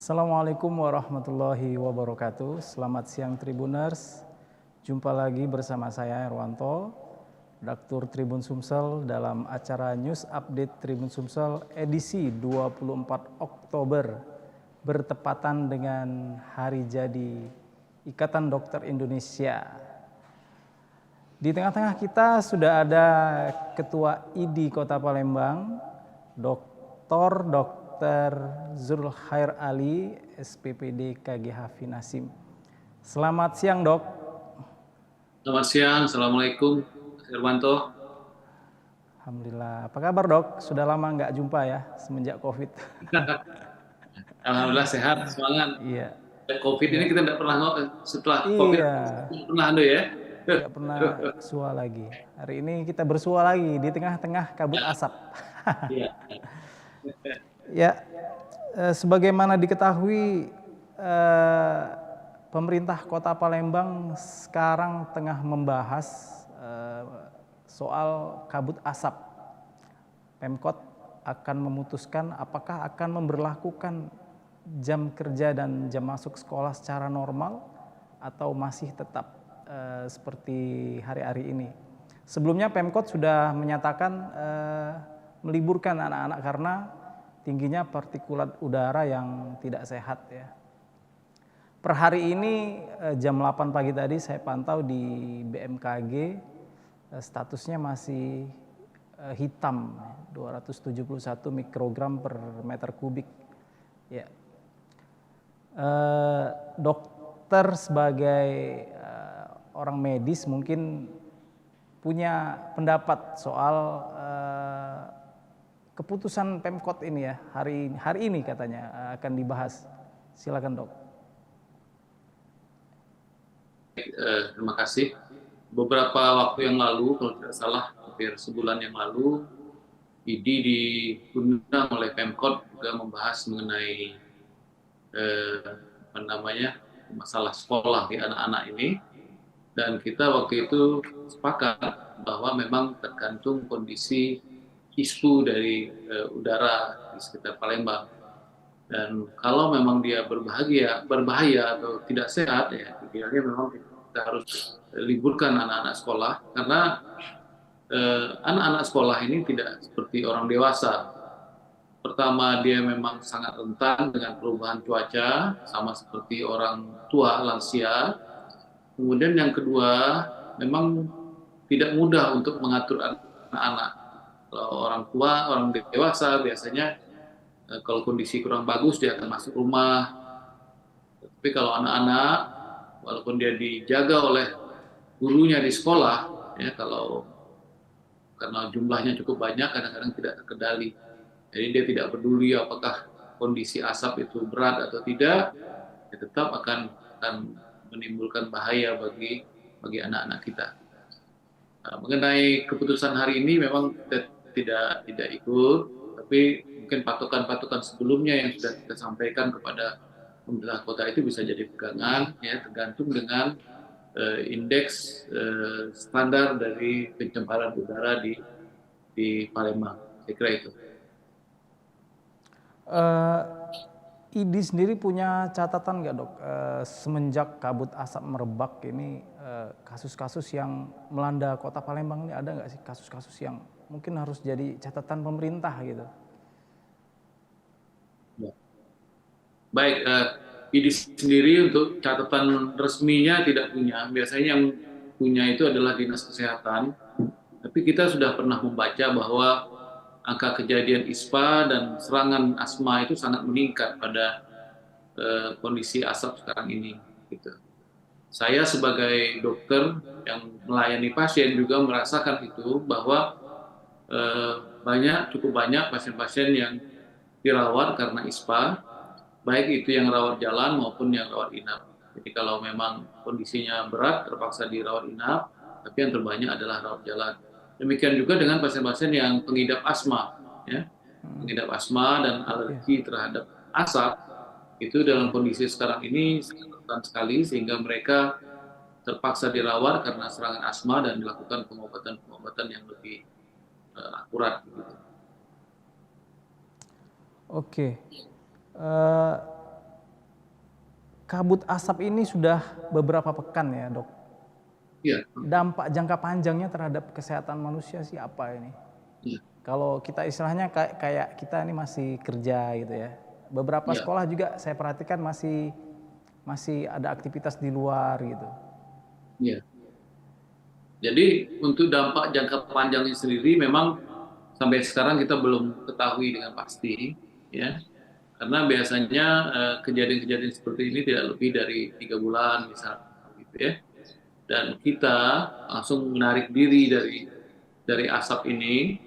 Assalamualaikum warahmatullahi wabarakatuh. Selamat siang Tribuners. Jumpa lagi bersama saya Herwanto, Redaktur Tribun Sumsel dalam acara News Update Tribun Sumsel edisi 24 Oktober bertepatan dengan hari jadi Ikatan Dokter Indonesia. Di tengah-tengah kita sudah ada Ketua ID Kota Palembang, Dr. Zulkhair Ali, SPPD KGH Finasim. Selamat siang, Dok. Selamat siang, Assalamualaikum, Herwanto. Alhamdulillah. Apa kabar, Dok? Sudah lama nggak jumpa ya, semenjak COVID. Alhamdulillah sehat, semangat. Iya. COVID ini Ya. kita tidak pernah setelah COVID Iya. pernah ya. Nggak pernah sua lagi. Hari ini kita bersua lagi di tengah-tengah kabut asap. Iya. Ya, sebagaimana diketahui, pemerintah Kota Palembang sekarang tengah membahas soal kabut asap. Pemkot akan memutuskan apakah akan memberlakukan jam kerja dan jam masuk sekolah secara normal atau masih tetap seperti hari-hari ini. Sebelumnya Pemkot sudah menyatakan meliburkan anak-anak karena tingginya partikulat udara yang tidak sehat ya. Per hari ini jam 8 pagi tadi saya pantau di BMKG statusnya masih hitam 271 mikrogram per meter kubik. Ya. Dokter sebagai orang medis mungkin punya pendapat soal keputusan Pemkot ini ya, hari ini katanya akan dibahas. Silakan, Dok. Terima kasih. Beberapa waktu yang lalu, kalau tidak salah, hampir sebulan yang lalu, ID diundang oleh Pemkot juga membahas mengenai masalah sekolah di anak-anak ini, dan kita waktu itu sepakat bahwa memang tergantung kondisi ISPU dari udara di sekitar Palembang, dan kalau memang dia berbahaya atau tidak sehat, ya idealnya memang kita harus liburkan anak-anak sekolah, karena anak-anak sekolah ini tidak seperti orang dewasa. Pertama, dia memang sangat rentan dengan perubahan cuaca, sama seperti orang tua lansia. Kemudian yang kedua, memang tidak mudah untuk mengatur anak-anak. Kalau orang tua, orang dewasa biasanya kalau kondisi kurang bagus dia akan masuk rumah. Tapi kalau anak-anak, walaupun dia dijaga oleh gurunya di sekolah, ya karena jumlahnya cukup banyak, kadang-kadang tidak terkendali. Jadi dia tidak peduli apakah kondisi asap itu berat atau tidak, ya tetap akan menimbulkan bahaya bagi anak-anak kita. Mengenai keputusan hari ini memang kita tidak ikut, tapi mungkin patokan-patokan sebelumnya yang sudah kita sampaikan kepada pemerintah kota itu bisa jadi pegangan, ya tergantung dengan indeks standar dari pencemaran udara di Palembang. Saya kira itu. ID sendiri punya catatan nggak, Dok, semenjak kabut asap merebak ini, kasus-kasus yang melanda Kota Palembang ini ada nggak sih kasus-kasus yang mungkin harus jadi catatan pemerintah gitu? Baik, ID sendiri untuk catatan resminya tidak punya. Biasanya yang punya itu adalah Dinas Kesehatan. Tapi kita sudah pernah membaca bahwa angka kejadian ISPA dan serangan asma itu sangat meningkat pada kondisi asap sekarang ini. Gitu. Saya sebagai dokter yang melayani pasien juga merasakan itu, bahwa cukup banyak pasien-pasien yang dirawat karena ISPA, baik itu yang rawat jalan maupun yang rawat inap. Jadi kalau memang kondisinya berat terpaksa dirawat inap, tapi yang terbanyak adalah rawat jalan. Demikian juga dengan pasien-pasien yang pengidap asma, ya, pengidap asma dan alergi terhadap asap, itu dalam kondisi sekarang ini sangat rentan sekali, sehingga mereka terpaksa dirawat karena serangan asma dan dilakukan pengobatan yang lebih akurat. Oke. kabut asap ini sudah beberapa pekan ya, Dok. Iya. Dampak jangka panjangnya terhadap kesehatan manusia sih apa ini? Iya. Kalau kita istilahnya kayak kita ini masih kerja gitu ya. Beberapa Iya. sekolah juga saya perhatikan masih ada aktivitas di luar gitu. Iya. Jadi untuk dampak jangka panjangnya sendiri memang sampai sekarang kita belum ketahui dengan pasti, ya. Karena biasanya kejadian-kejadian seperti ini tidak lebih dari 3 bulan misalnya, gitu ya. Dan kita langsung menarik diri dari asap ini.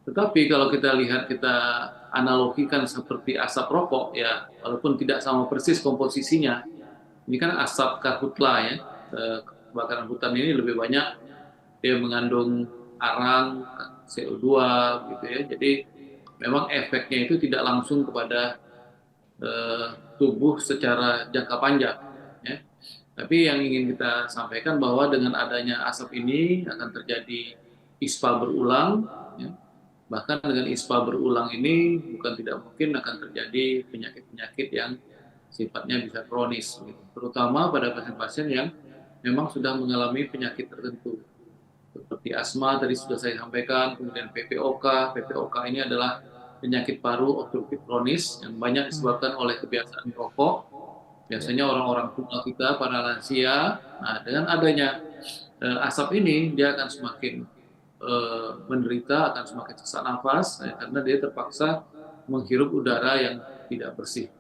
Tetapi kalau kita lihat, kita analogikan seperti asap rokok, ya, walaupun tidak sama persis komposisinya, ini kan asap karhutla ya. Kebakaran hutan ini lebih banyak dia mengandung arang, CO2 gitu ya. Jadi memang efeknya itu tidak langsung kepada tubuh secara jangka panjang ya. Tapi yang ingin kita sampaikan bahwa dengan adanya asap ini akan terjadi ispa berulang ya. Bahkan dengan ispa berulang ini bukan tidak mungkin akan terjadi penyakit-penyakit yang sifatnya bisa kronis gitu. Terutama pada pasien-pasien yang memang sudah mengalami penyakit tertentu seperti asma tadi sudah saya sampaikan, kemudian PPOK. PPOK ini adalah penyakit paru obstruktif kronis yang banyak disebabkan oleh kebiasaan merokok. Biasanya orang-orang tua kita, para lansia. Nah, dengan adanya asap ini, dia akan semakin menderita, akan semakin sesak nafas, karena dia terpaksa menghirup udara yang tidak bersih.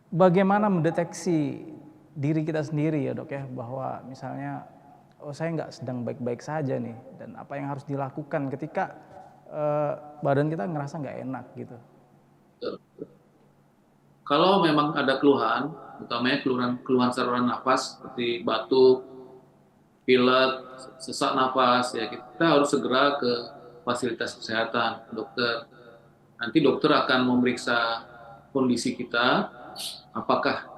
Bagaimana mendeteksi diri kita sendiri ya, Dok ya, bahwa misalnya saya nggak sedang baik-baik saja nih, dan apa yang harus dilakukan ketika badan kita ngerasa nggak enak gitu. Kalau memang ada keluhan, utamanya keluhan saluran nafas seperti batuk, pilek, sesak nafas, ya kita harus segera ke fasilitas kesehatan, dokter. Nanti dokter akan memeriksa kondisi kita, apakah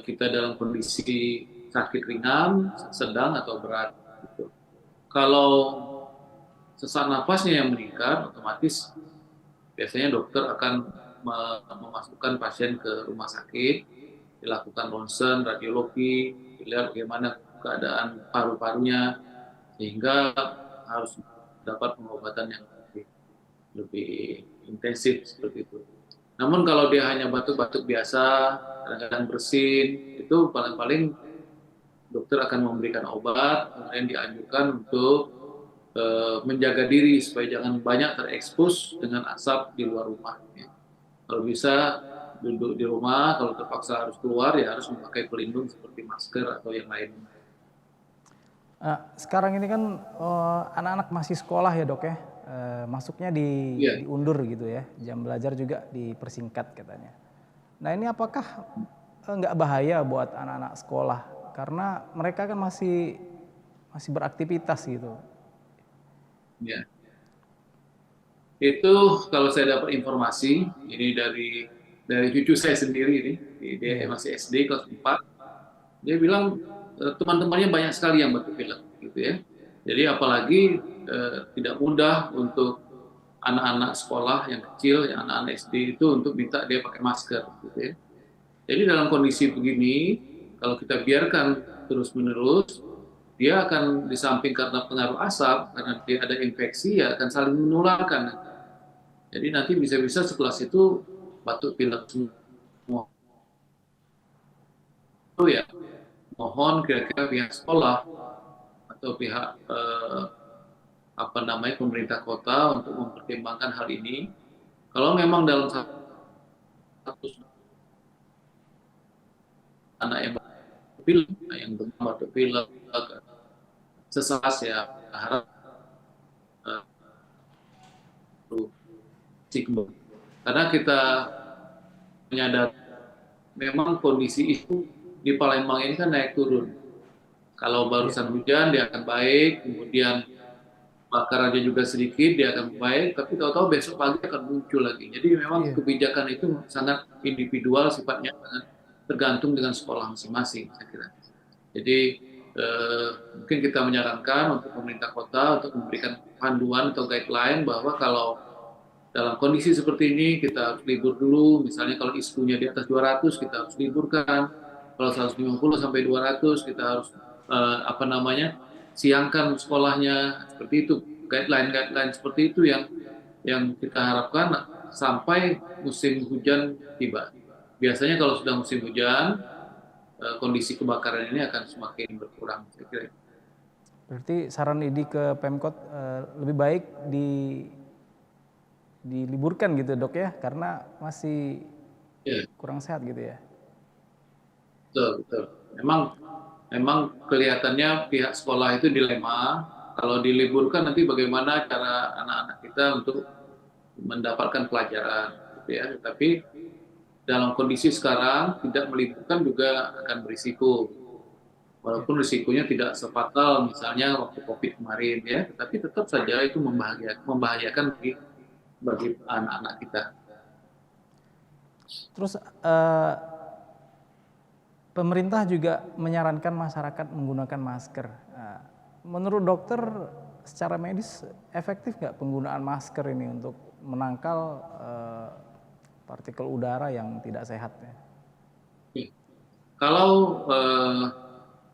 kita dalam kondisi sakit ringan, sedang atau berat. Gitu. Kalau sesak nafasnya yang meningkat, otomatis biasanya dokter akan memasukkan pasien ke rumah sakit, dilakukan ronsen, radiologi, dilihat bagaimana keadaan paru-parunya, sehingga harus dapat pengobatan yang lebih intensif seperti itu. Namun kalau dia hanya batuk-batuk biasa, kadang-kadang bersin, itu paling-paling dokter akan memberikan obat, kemudian dianjurkan untuk menjaga diri supaya jangan banyak terekspos dengan asap di luar rumah. Kalau bisa duduk di rumah, kalau terpaksa harus keluar ya harus memakai pelindung seperti masker atau yang lain. Sekarang ini kan anak-anak masih sekolah ya, Dok ya, masuknya diundur gitu ya, jam belajar juga dipersingkat katanya. Nah ini apakah nggak bahaya buat anak-anak sekolah karena mereka kan masih beraktivitas gitu? Ya. Itu kalau saya dapat informasi ini dari cucu saya sendiri ini, dia masih SD kelas 4, dia bilang teman-temannya banyak sekali yang batuk pilek gitu ya. Jadi apalagi tidak mudah untuk anak-anak sekolah yang kecil, yang anak-anak SD itu untuk minta dia pakai masker gitu ya. Jadi dalam kondisi begini, kalau kita biarkan terus-menerus, dia akan di samping karena pengaruh asap, karena dia ada infeksi, ya akan saling menularkan. Jadi nanti bisa-bisa sekelas itu batuk pilek semua. Itu ya, mohon kira-kira pihak sekolah atau pihak pemerintah kota untuk mempertimbangkan hal ini. Kalau memang dalam satu anak yang pilek, yang demam batuk pilek, sesak, ya harap karena kita menyadari memang kondisi itu di Palembang ini kan naik turun. Kalau barusan hujan dia akan baik, kemudian bakarannya juga sedikit dia akan baik, tapi tahu-tahu besok pagi akan muncul lagi. Jadi memang kebijakan itu sangat individual sifatnya, tergantung dengan sekolah masing-masing saya kira. Jadi mungkin kita menyarankan untuk pemerintah kota untuk memberikan panduan atau guideline bahwa kalau dalam kondisi seperti ini kita harus libur dulu, misalnya kalau ISPU-nya di atas 200 kita harus liburkan, kalau 150 sampai 200 kita harus siangkan sekolahnya, seperti itu. Guideline seperti itu yang kita harapkan sampai musim hujan tiba. Biasanya kalau sudah musim hujan, kondisi kebakaran ini akan semakin berkurang, saya kira. Berarti saran IDI ke Pemkot lebih baik diliburkan gitu dok ya, karena masih kurang sehat gitu ya. Betul. Memang kelihatannya pihak sekolah itu dilema. Kalau diliburkan nanti bagaimana cara anak-anak kita untuk mendapatkan pelajaran, gitu ya. Tapi dalam kondisi sekarang tidak meliburkan juga akan berisiko. Walaupun risikonya tidak sefatal misalnya waktu COVID kemarin ya, tetapi tetap saja itu membahayakan bagi anak-anak kita. Terus pemerintah juga menyarankan masyarakat menggunakan masker. Nah, menurut dokter secara medis efektif nggak penggunaan masker ini untuk menangkal partikel udara yang tidak sehat? Ya? Kalau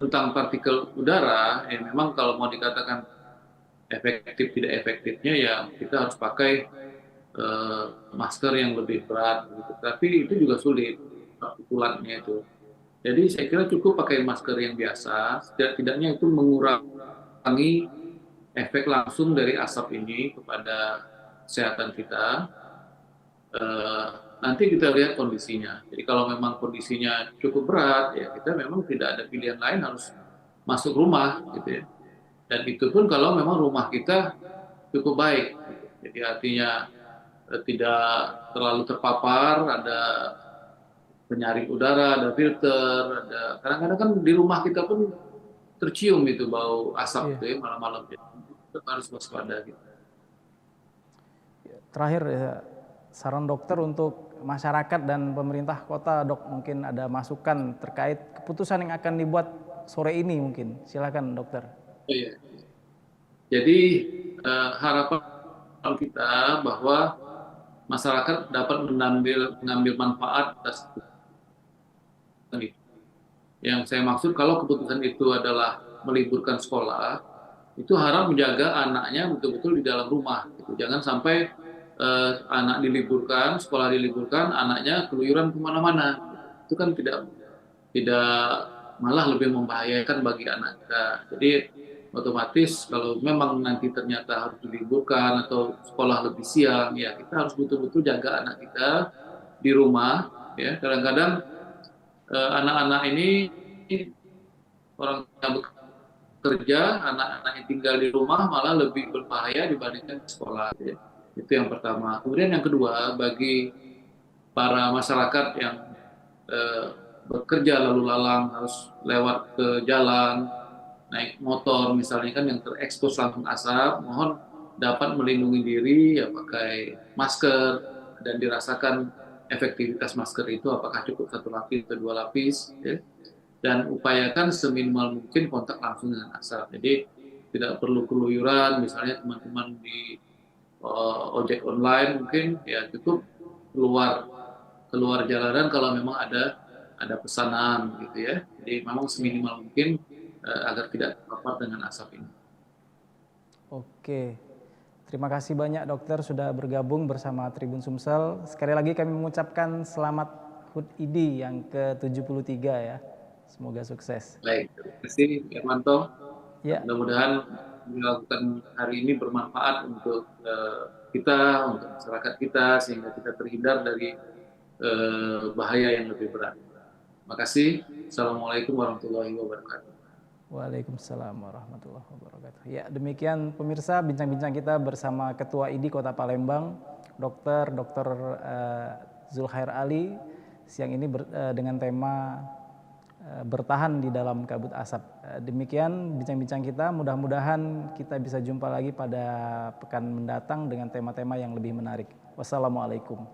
tentang partikel udara, ya memang kalau mau dikatakan efektif tidak efektifnya ya kita harus pakai masker yang lebih berat, gitu. Tapi itu juga sulit partikulatnya itu. Jadi saya kira cukup pakai masker yang biasa, setidaknya itu mengurangi efek langsung dari asap ini kepada kesehatan kita. Nanti kita lihat kondisinya. Jadi kalau memang kondisinya cukup berat, ya kita memang tidak ada pilihan lain, harus masuk rumah, gitu ya. Dan itu pun kalau memang rumah kita cukup baik. Gitu. Jadi artinya tidak terlalu terpapar, ada penyaring udara, ada filter, ada kadang-kadang kan di rumah kita pun tercium itu bau asap gitu ya malam-malam. Kita harus waspada gitu. Terakhir ya, saran dokter untuk masyarakat dan pemerintah kota, dok, mungkin ada masukan terkait keputusan yang akan dibuat sore ini mungkin. Silakan dokter. Iya. Jadi harapan kita bahwa masyarakat dapat mengambil manfaat atas keputusan itu. Yang saya maksud kalau keputusan itu adalah meliburkan sekolah, itu harap menjaga anaknya betul-betul di dalam rumah. Gitu. Jangan sampai anak diliburkan, sekolah diliburkan, anaknya keluyuran kemana-mana. Itu kan tidak malah lebih membahayakan bagi anak kita. Jadi otomatis kalau memang nanti ternyata harus diliburkan atau sekolah lebih siang, ya kita harus betul-betul jaga anak kita di rumah. Ya, kadang-kadang anak-anak ini orang yang bekerja, anak-anak yang tinggal di rumah malah lebih berbahaya dibandingkan di sekolah. Ya. Itu yang pertama. Kemudian yang kedua, bagi para masyarakat yang bekerja lalu lalang harus lewat ke jalan, naik motor misalnya kan yang terekspos langsung asap, mohon dapat melindungi diri ya pakai masker dan dirasakan efektivitas masker itu apakah cukup 1 lapis atau 2 lapis, ya. Dan upayakan seminimal mungkin kontak langsung dengan asap. Jadi tidak perlu keluyuran, misalnya teman-teman di ojek online mungkin ya cukup keluar jalanan kalau memang ada pesanan gitu ya. Jadi memang seminimal mungkin agar tidak terpapar dengan asap ini. Oke, terima kasih banyak dokter sudah bergabung bersama Tribun Sumsel. Sekali lagi kami mengucapkan selamat HUT IDI yang ke-73 ya. Semoga sukses. Baik, terima kasih Hermanto. Ya. Mudah-mudahan melakukan hari ini bermanfaat untuk kita, untuk masyarakat kita, sehingga kita terhindar dari bahaya yang lebih berat. Terima kasih. Assalamualaikum warahmatullahi wabarakatuh. Waalaikumsalam warahmatullahi wabarakatuh. Ya, demikian pemirsa bincang-bincang kita bersama Ketua IDI Kota Palembang, Dr. Zulkhair Ali, siang ini dengan tema bertahan di dalam kabut asap. Demikian bincang-bincang kita, mudah-mudahan kita bisa jumpa lagi pada pekan mendatang dengan tema-tema yang lebih menarik. Wassalamualaikum.